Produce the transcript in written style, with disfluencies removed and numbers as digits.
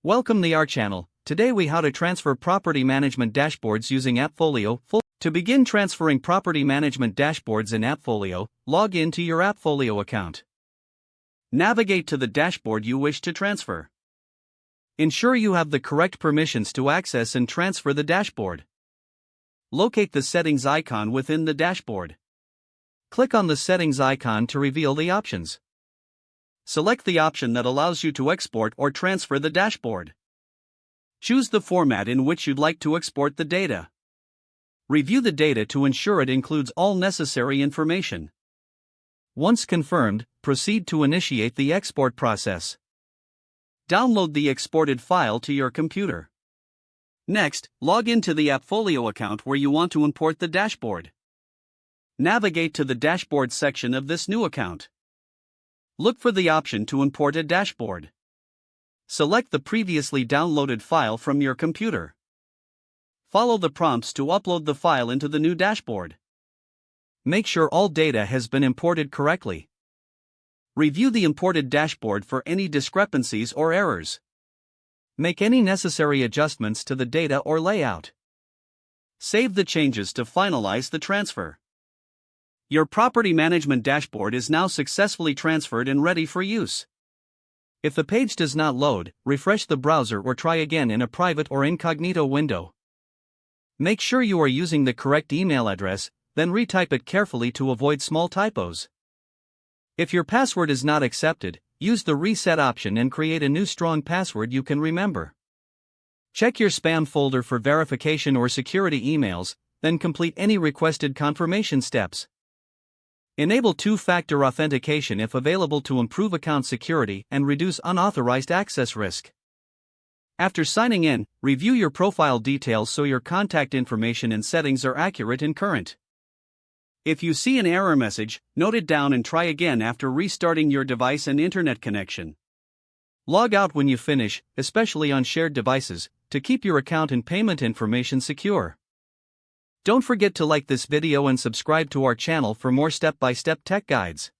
Welcome to our channel. Today we how to transfer property management dashboards using AppFolio. To begin transferring property management dashboards in AppFolio, log in to your AppFolio account. Navigate to the dashboard you wish to transfer. Ensure you have the correct permissions to access and transfer the dashboard. Locate the settings icon within the dashboard. Click on the settings icon to reveal the options. Select the option that allows you to export or transfer the dashboard. Choose the format in which you'd like to export the data. Review the data to ensure it includes all necessary information. Once confirmed, proceed to initiate the export process. Download the exported file to your computer. Next, log into the AppFolio account where you want to import the dashboard. Navigate to the dashboard section of this new account. Look for the option to import a dashboard. Select the previously downloaded file from your computer. Follow the prompts to upload the file into the new dashboard. Make sure all data has been imported correctly. Review the imported dashboard for any discrepancies or errors. Make any necessary adjustments to the data or layout. Save the changes to finalize the transfer. Your property management dashboard is now successfully transferred and ready for use. If the page does not load, refresh the browser or try again in a private or incognito window. Make sure you are using the correct email address, then retype it carefully to avoid small typos. If your password is not accepted, use the reset option and create a new strong password you can remember. Check your spam folder for verification or security emails, then complete any requested confirmation steps. Enable two-factor authentication if available to improve account security and reduce unauthorized access risk. After signing in, review your profile details so your contact information and settings are accurate and current. If you see an error message, note it down and try again after restarting your device and internet connection. Log out when you finish, especially on shared devices, to keep your account and payment information secure. Don't forget to like this video and subscribe to our channel for more step-by-step tech guides.